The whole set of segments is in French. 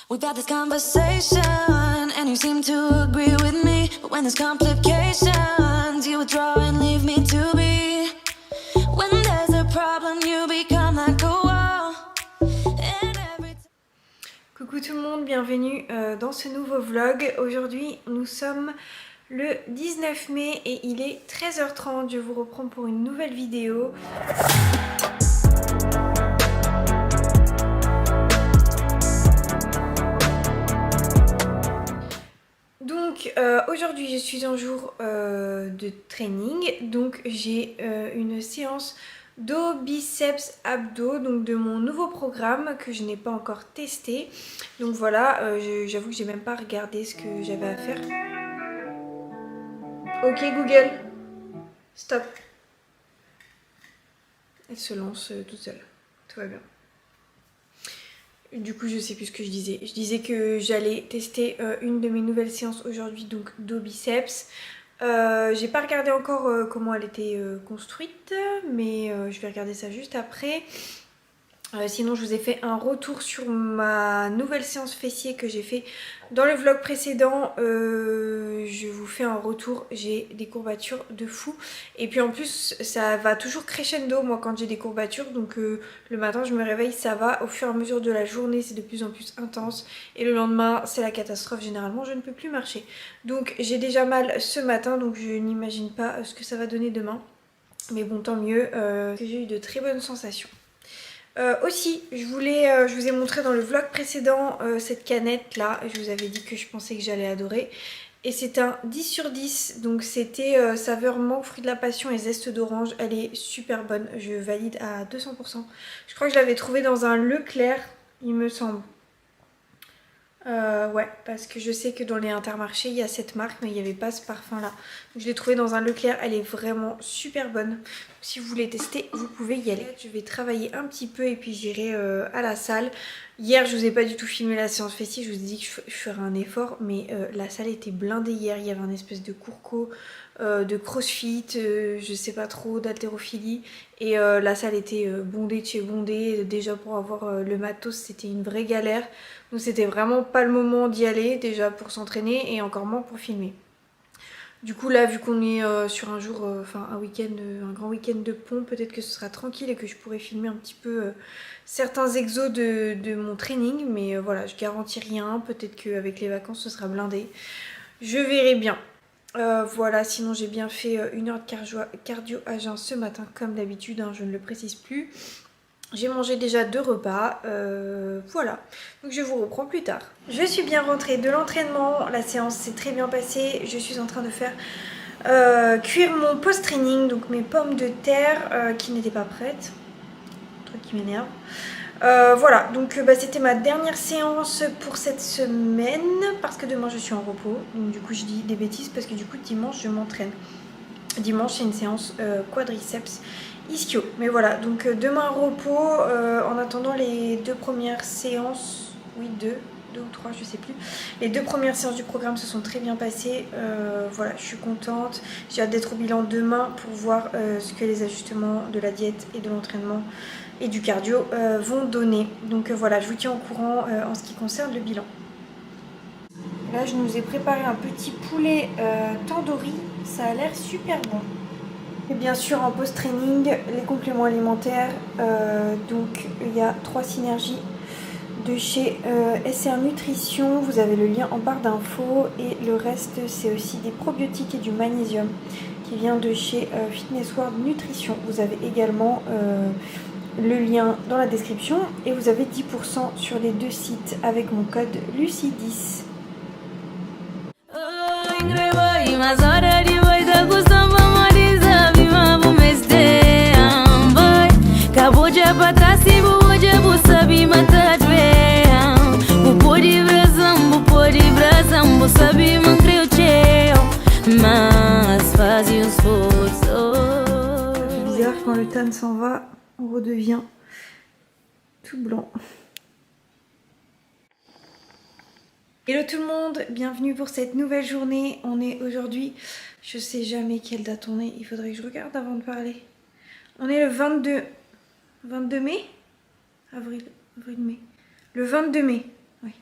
We've had this conversation and you seem to agree with me. But when there's complications, you withdraw and leave me to be. When there's a problem, you become like a wall. And every Coucou tout le monde, bienvenue dans ce nouveau vlog. Aujourd'hui nous sommes le 19 mai et il est 13h30. Je vous reprends pour une nouvelle vidéo. Donc aujourd'hui je suis en jour de training. Donc j'ai une séance dos, biceps, abdos, donc de mon nouveau programme que je n'ai pas encore testé. Donc voilà, j'avoue que j'ai même pas regardé ce que j'avais à faire. Ok Google, stop. Elle se lance toute seule, tout va bien. Du coup je sais plus ce que je disais. Je disais que j'allais tester une de mes nouvelles séances aujourd'hui, donc dos biceps. J'ai pas regardé encore comment elle était construite, mais je vais regarder ça juste après. Sinon je vous ai fait un retour sur ma nouvelle séance fessier que j'ai fait dans le vlog précédent. Je vous fais un retour, j'ai des courbatures de fou. Et puis en plus ça va toujours crescendo moi quand j'ai des courbatures. Donc le matin je me réveille, ça va. Au fur et à mesure de la journée c'est de plus en plus intense. Et le lendemain c'est la catastrophe, généralement je ne peux plus marcher. Donc j'ai déjà mal ce matin, donc je n'imagine pas ce que ça va donner demain. Mais bon tant mieux, que j'ai eu de très bonnes sensations. Aussi, je vous ai montré dans le vlog précédent cette canette là, je vous avais dit que je pensais que j'allais adorer. Et c'est un 10 sur 10, donc c'était saveur mangue, fruit de la passion et zeste d'orange. Elle est super bonne, je valide à 200%. Je crois que je l'avais trouvée dans un Leclerc, il me semble. Ouais, parce que je sais que dans les Intermarchés il y a cette marque, mais il n'y avait pas ce parfum là. Donc je l'ai trouvée dans un Leclerc, elle est vraiment super bonne. Donc, si vous voulez tester, vous pouvez y aller. Je vais travailler un petit peu et puis j'irai à la salle. Hier je vous ai pas du tout filmé la séance fessier, je vous ai dit que je ferais un effort, mais la salle était blindée hier. Il y avait un espèce de courco, de crossfit, je sais pas trop, d'haltérophilie. Et la salle était bondée de chez bondée. Déjà pour avoir le matos c'était une vraie galère. Donc c'était vraiment pas le moment d'y aller déjà pour s'entraîner et encore moins pour filmer. Du coup là vu qu'on est sur un jour, enfin un week-end, un grand week-end de pont, peut-être que ce sera tranquille et que je pourrai filmer un petit peu certains exos de mon training. Mais voilà, je garantis rien, peut-être qu'avec les vacances ce sera blindé. Je verrai bien. Voilà, sinon j'ai bien fait 1 heure de cardio à jeun ce matin comme d'habitude, hein, je ne le précise plus. J'ai mangé déjà 2 repas, voilà, donc je vous reprends plus tard. Je suis bien rentrée de l'entraînement, la séance s'est très bien passée. Je suis en train de faire cuire mon post-training, donc mes pommes de terre qui n'étaient pas prêtes, truc qui m'énerve. Voilà, donc c'était ma dernière séance pour cette semaine, parce que demain je suis en repos, donc du coup je dis des bêtises parce que du coup dimanche je m'entraîne. Dimanche c'est une séance quadriceps ischio. Mais voilà, donc demain repos en attendant les 2 premières séances, oui 2 ou 3 je sais plus. Les 2 premières séances du programme se sont très bien passées, voilà je suis contente. J'ai hâte d'être au bilan demain pour voir ce que les ajustements de la diète et de l'entraînement et du cardio vont donner. Donc voilà, je vous tiens au courant en ce qui concerne le bilan. Là je nous ai préparé un petit poulet tandoori, ça a l'air super bon. Et bien sûr en post-training, les compléments alimentaires, donc il y a 3 synergies de chez SR Nutrition, vous avez le lien en barre d'infos et le reste c'est aussi des probiotiques et du magnésium qui vient de chez Fitness World Nutrition. Vous avez également le lien dans la description et vous avez 10% sur les 2 sites avec mon code LUCY10. C'est bizarre quand le tan s'en va, on redevient tout blanc. Hello tout le monde, bienvenue pour cette nouvelle journée. On est aujourd'hui, je sais jamais quelle date on est, il faudrait que je regarde avant de parler. On est le 22 mai, avril, mai. Le 22 mai, oui.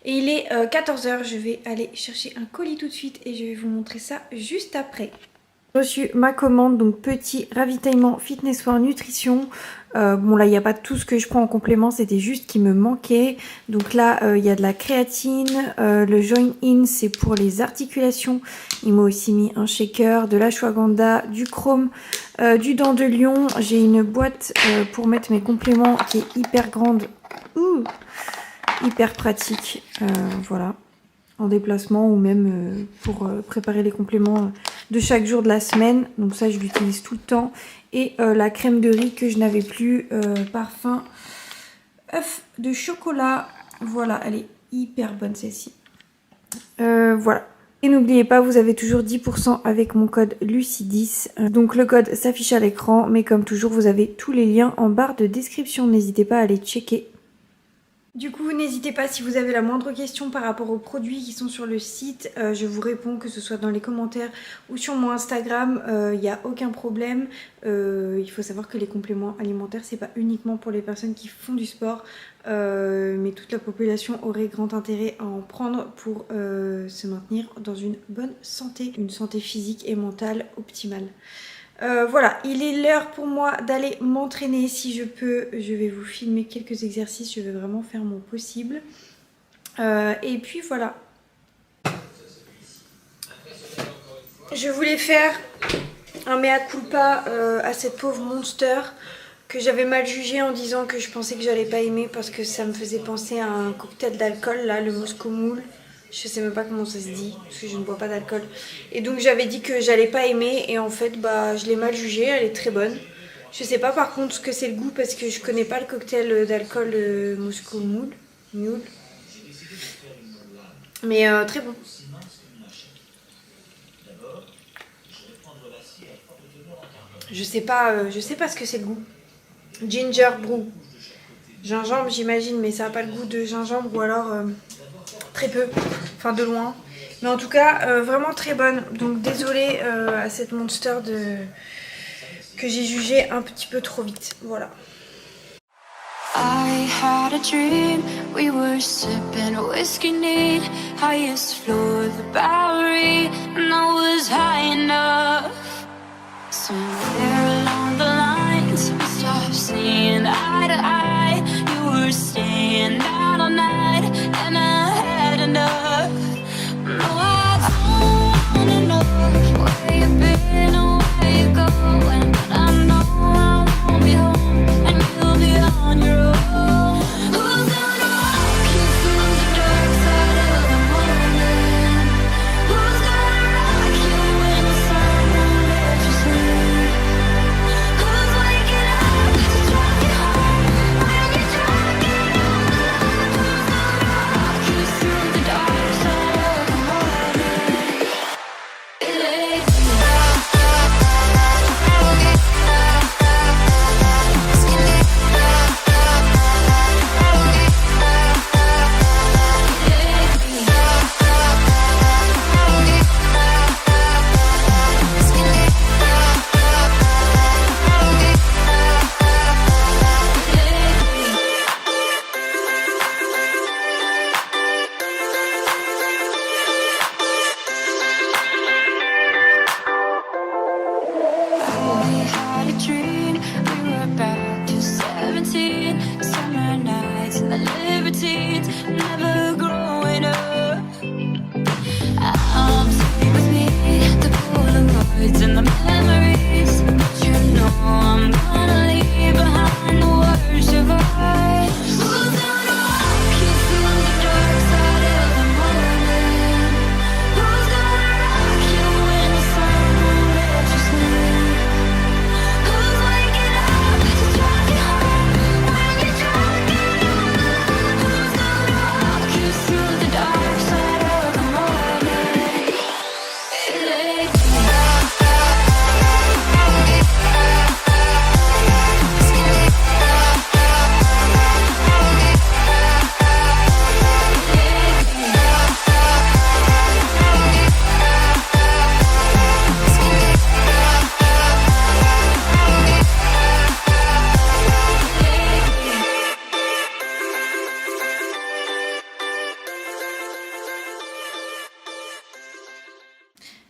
Et il est 14h, je vais aller chercher un colis tout de suite et je vais vous montrer ça juste après. J'ai reçu ma commande, donc petit ravitaillement fitness soir nutrition. Bon là il n'y a pas tout ce que je prends en complément, c'était juste qui me manquait. Donc là il y a de la créatine, le join in c'est pour les articulations. Il m'a aussi mis un shaker, de l'ashwagandha, du chrome, du dent de lion. J'ai une boîte pour mettre mes compléments qui est hyper grande. Ouh, hyper pratique, voilà, en déplacement ou même pour préparer les compléments de chaque jour de la semaine. Donc ça je l'utilise tout le temps. Et la crème de riz que je n'avais plus, parfum œuf de chocolat. Voilà, elle est hyper bonne celle-ci. Voilà. Et n'oubliez pas, vous avez toujours 10% avec mon code Lucie10. Donc le code s'affiche à l'écran, mais comme toujours, vous avez tous les liens en barre de description. N'hésitez pas à aller checker. Du coup, n'hésitez pas si vous avez la moindre question par rapport aux produits qui sont sur le site. Je vous réponds, que ce soit dans les commentaires ou sur mon Instagram. Il n'y a aucun problème. Il faut savoir que les compléments alimentaires, c'est pas uniquement pour les personnes qui font du sport. Mais toute la population aurait grand intérêt à en prendre pour se maintenir dans une bonne santé. Une santé physique et mentale optimale. Voilà, il est l'heure pour moi d'aller m'entraîner. Si je peux, je vais vous filmer quelques exercices. Je vais vraiment faire mon possible. Et puis voilà. Je voulais faire un mea culpa à cette pauvre Monster que j'avais mal jugé en disant que je pensais que j'allais pas aimer parce que ça me faisait penser à un cocktail d'alcool, là, le Moscow Mule. Je sais même pas comment ça se dit, parce que je ne bois pas d'alcool. Et donc j'avais dit que j'allais pas aimer, et en fait bah je l'ai mal jugée, elle est très bonne. Je sais pas par contre ce que c'est le goût, parce que je connais pas le cocktail d'alcool Moscow Mule. Mais très bon. Je sais pas ce que c'est le goût. Ginger brew. Gingembre j'imagine, mais ça a pas le goût de gingembre, ou alors... très peu, enfin de loin, mais en tout cas vraiment très bonne. Donc désolée à cette Monster que j'ai jugée un petit peu trop vite. Voilà. I had a dream, we were sipping whiskey neat, highest floor of the Bowery, and I was high enough. Somewhere along the lines, we stopped seeing eye to eye. You were staying out all night, and I had enough. No, I don't wanna know where you've been or where you're going, but I know I won't be home, and you'll be on your own. Who's gonna rock you through the dark side of the morning? Who's gonna rock you when the sun won't let you sleep? Who's waking up to drive you home when you're drunk and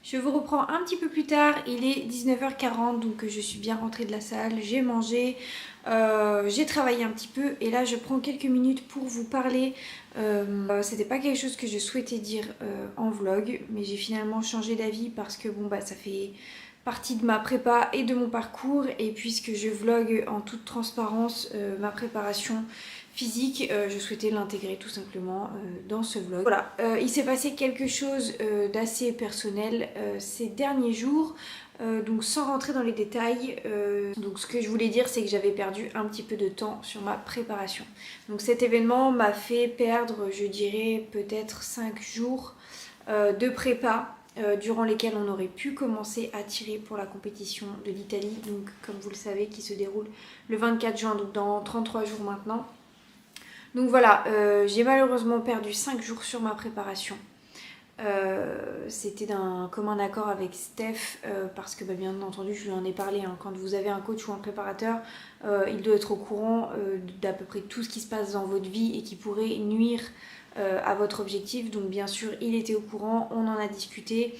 Je vous reprends un petit peu plus tard, il est 19h40 donc je suis bien rentrée de la salle, j'ai mangé, j'ai travaillé un petit peu et là je prends quelques minutes pour vous parler. C'était pas quelque chose que je souhaitais dire en vlog, mais j'ai finalement changé d'avis parce que bon bah ça fait partie de ma prépa et de mon parcours, et puisque je vlog en toute transparence ma préparation physique, je souhaitais l'intégrer tout simplement dans ce vlog. Voilà, il s'est passé quelque chose d'assez personnel ces derniers jours, donc sans rentrer dans les détails, donc ce que je voulais dire c'est que j'avais perdu un petit peu de temps sur ma préparation. Donc cet événement m'a fait perdre, je dirais peut-être 5 jours de prépa, durant lesquels on aurait pu commencer à tirer pour la compétition de l'Italie, donc comme vous le savez qui se déroule le 24 juin, donc dans 33 jours maintenant. Donc voilà, j'ai malheureusement perdu 5 jours sur ma préparation. C'était d'un commun accord avec Steph, parce que bien entendu je lui en ai parlé, hein, quand vous avez un coach ou un préparateur, il doit être au courant d'à peu près tout ce qui se passe dans votre vie et qui pourrait nuire à votre objectif. Donc bien sûr il était au courant, on en a discuté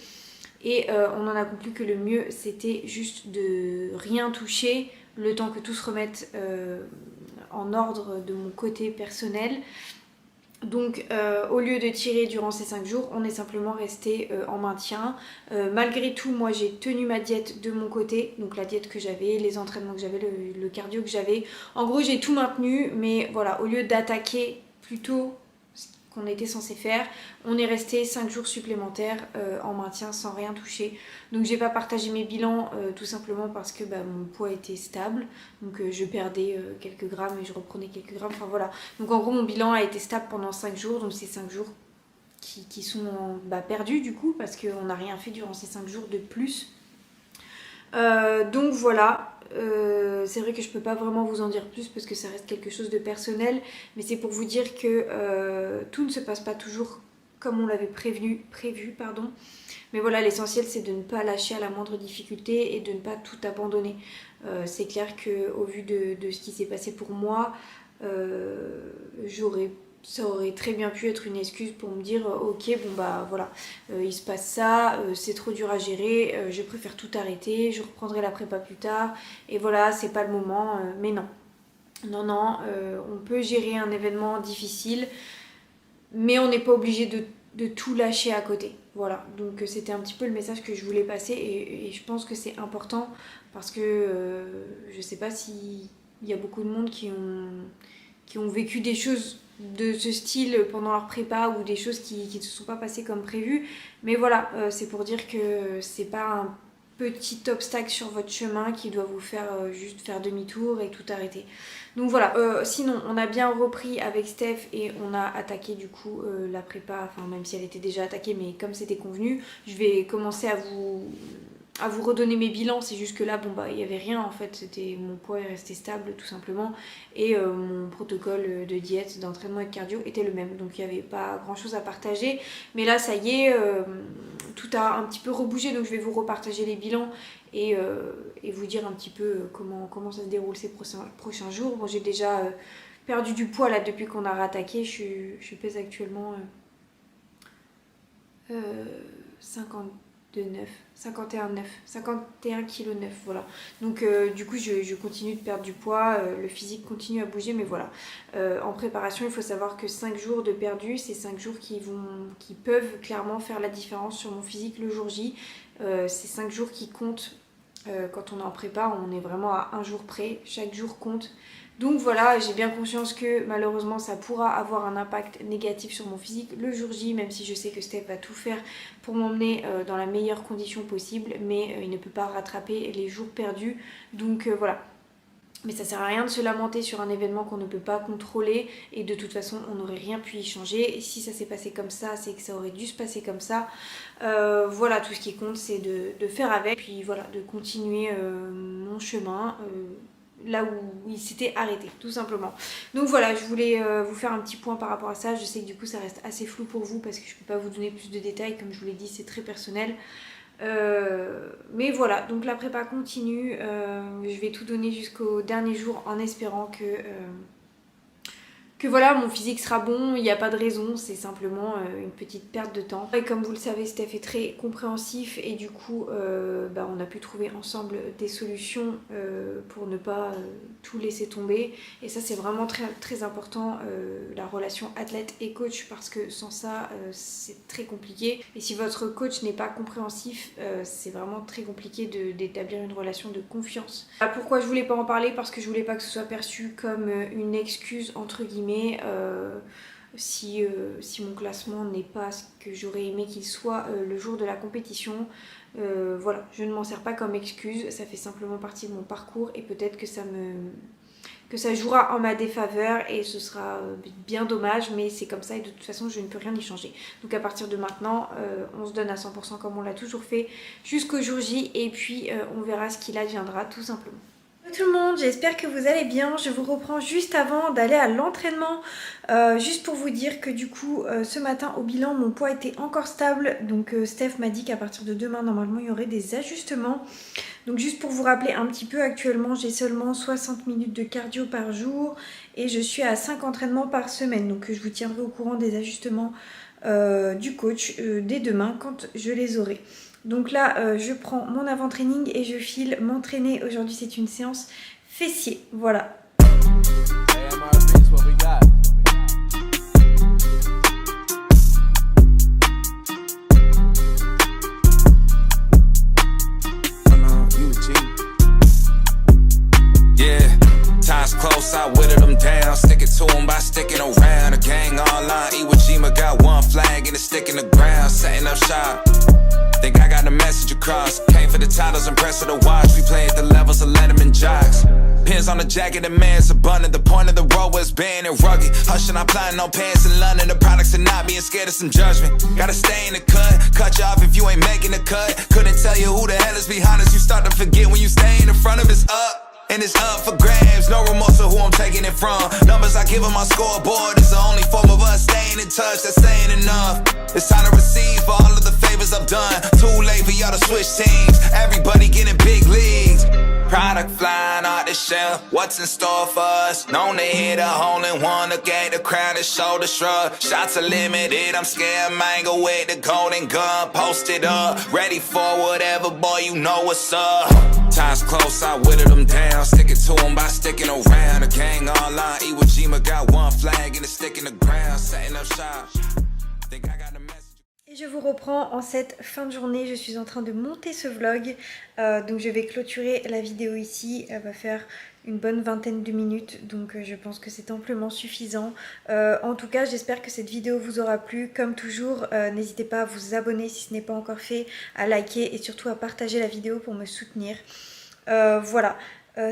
et on en a conclu que le mieux c'était juste de rien toucher le temps que tout se remette en ordre de mon côté personnel. Donc au lieu de tirer durant ces 5 jours, on est simplement resté en maintien. Malgré tout, moi j'ai tenu ma diète de mon côté, donc la diète que j'avais, les entraînements que j'avais, le cardio que j'avais. En gros j'ai tout maintenu, mais voilà, au lieu d'attaquer plutôt ce qu'on était censé faire, on est resté 5 jours supplémentaires en maintien sans rien toucher. Donc j'ai pas partagé mes bilans tout simplement parce que mon poids était stable, donc je perdais quelques grammes et je reprenais quelques grammes, enfin voilà. Donc en gros mon bilan a été stable pendant 5 jours, donc c'est 5 jours qui sont perdus du coup parce qu'on n'a rien fait durant ces 5 jours de plus. Donc voilà, c'est vrai que je peux pas vraiment vous en dire plus parce que ça reste quelque chose de personnel, mais c'est pour vous dire que tout ne se passe pas toujours comme on l'avait prévu. Mais voilà, l'essentiel c'est de ne pas lâcher à la moindre difficulté et de ne pas tout abandonner. C'est clair qu'au vu de ce qui s'est passé pour moi, ça aurait très bien pu être une excuse pour me dire ok bon voilà, il se passe ça, c'est trop dur à gérer, je préfère tout arrêter, je reprendrai la prépa plus tard et voilà c'est pas le moment, mais non, on peut gérer un événement difficile mais on n'est pas obligé de tout lâcher à côté. Voilà, donc c'était un petit peu le message que je voulais passer et je pense que c'est important parce que je sais pas s'il y a beaucoup de monde qui ont vécu des choses de ce style pendant leur prépa ou des choses qui ne se sont pas passées comme prévu, mais voilà, c'est pour dire que c'est pas un petit obstacle sur votre chemin qui doit vous faire juste faire demi-tour et tout arrêter. Donc voilà, sinon on a bien repris avec Steph et on a attaqué du coup la prépa, enfin même si elle était déjà attaquée, mais comme c'était convenu, je vais commencer à vous redonner mes bilans. C'est juste que là il n'y avait rien en fait, c'était mon poids est resté stable tout simplement et mon protocole de diète, d'entraînement et de cardio était le même, donc il n'y avait pas grand chose à partager, mais là ça y est, tout a un petit peu rebougé, donc je vais vous repartager les bilans et vous dire un petit peu comment ça se déroule ces prochains jours. Bon, j'ai déjà perdu du poids là depuis qu'on a rattaqué, je pèse actuellement 51 kg 9, voilà. Donc du coup je continue de perdre du poids, le physique continue à bouger, mais voilà. En préparation il faut savoir que 5 jours de perdu, c'est 5 jours qui peuvent clairement faire la différence sur mon physique le jour J. C'est 5 jours qui comptent. Quand on est en prépa, on est vraiment à un jour près, chaque jour compte. Donc voilà, j'ai bien conscience que malheureusement ça pourra avoir un impact négatif sur mon physique le jour J, même si je sais que Steph va tout faire pour m'emmener dans la meilleure condition possible, mais il ne peut pas rattraper les jours perdus, donc voilà. Mais ça sert à rien de se lamenter sur un événement qu'on ne peut pas contrôler et de toute façon on n'aurait rien pu y changer. Et si ça s'est passé comme ça, c'est que ça aurait dû se passer comme ça. Voilà, tout ce qui compte c'est de faire avec, puis voilà, de continuer mon chemin là où il s'était arrêté, tout simplement. Donc voilà, je voulais vous faire un petit point par rapport à ça. Je sais que du coup ça reste assez flou pour vous parce que je peux pas vous donner plus de détails, comme je vous l'ai dit, c'est très personnel. Mais voilà, donc la prépa continue, je vais tout donner jusqu'au dernier jour en espérant que voilà, mon physique sera bon, il n'y a pas de raison, c'est simplement une petite perte de temps. Et comme vous le savez, Steph est très compréhensif et du coup, on a pu trouver ensemble des solutions pour ne pas tout laisser tomber. Et ça, c'est vraiment très, très important, la relation athlète et coach, parce que sans ça, c'est très compliqué. Et si votre coach n'est pas compréhensif, c'est vraiment très compliqué d'établir une relation de confiance. Pourquoi je voulais pas en parler? Parce que je voulais pas que ce soit perçu comme une excuse, entre guillemets, si mon classement n'est pas ce que j'aurais aimé qu'il soit le jour de la compétition. Voilà, je ne m'en sers pas comme excuse, ça fait simplement partie de mon parcours et peut-être que ça jouera en ma défaveur et ce sera bien dommage, mais c'est comme ça et de toute façon je ne peux rien y changer. Donc à partir de maintenant, on se donne à 100% comme on l'a toujours fait jusqu'au jour J et puis on verra ce qu'il adviendra tout simplement. Tout le monde, j'espère que vous allez bien. Je vous reprends juste avant d'aller à l'entraînement, juste pour vous dire que du coup ce matin au bilan mon poids était encore stable, donc Steph m'a dit qu'à partir de demain normalement il y aurait des ajustements. Donc juste pour vous rappeler un petit peu, actuellement j'ai seulement 60 minutes de cardio par jour et je suis à 5 entraînements par semaine, donc je vous tiendrai au courant des ajustements du coach dès demain quand je les aurai. Donc là, je prends mon avant-training et je file m'entraîner. Aujourd'hui, c'est une séance fessier. Voilà. Close, I whittled them down, stick it to them by sticking around. The gang online, Iwo Jima got one flag and it's sticking the ground, setting up shop. Think I got the message across. Came for the titles, impressive to watch. We play at the levels of Letterman jocks. Pins on the jacket, the man's abundant. The point of the road was banned and rugged. Hushing, I'm plotting on pants in London. The products are not being scared of some judgment. Gotta stay in the cut you off if you ain't making the cut. Couldn't tell you who the hell is behind us. You start to forget when you stay in the front of it's up. And it's up for grabs, no remorse of who I'm taking it from. Numbers I give on my scoreboard is the only form of us staying in touch, that's saying enough. It's time to receive for all of the favors I've done. Too late for y'all to switch teams, everybody getting big leagues. Product flying out the shelf, what's in store for us? Known to hit a hole in one, to gave the crowd a shoulder shrug. Shots are limited, I'm scared mango with the golden gun. Posted up, ready for whatever, boy, you know what's up. Time's close, I whittled them down, stick it to them by sticking around. The gang online, Iwo Jima got one flag and it's sticking the ground, setting up shop. Think I got the message. Et je vous reprends en cette fin de journée, je suis en train de monter ce vlog, donc je vais clôturer la vidéo ici, elle va faire une bonne vingtaine de minutes, donc je pense que c'est amplement suffisant. En tout cas, j'espère que cette vidéo vous aura plu. Comme toujours, n'hésitez pas à vous abonner si ce n'est pas encore fait, à liker et surtout à partager la vidéo pour me soutenir. Voilà.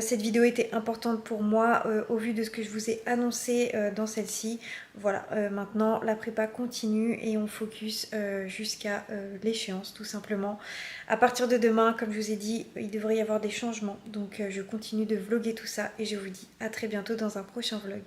Cette vidéo était importante pour moi au vu de ce que je vous ai annoncé dans celle-ci. Voilà, maintenant la prépa continue et on focus jusqu'à l'échéance tout simplement. À partir de demain, comme je vous ai dit, il devrait y avoir des changements. Donc je continue de vlogger tout ça et je vous dis à très bientôt dans un prochain vlog.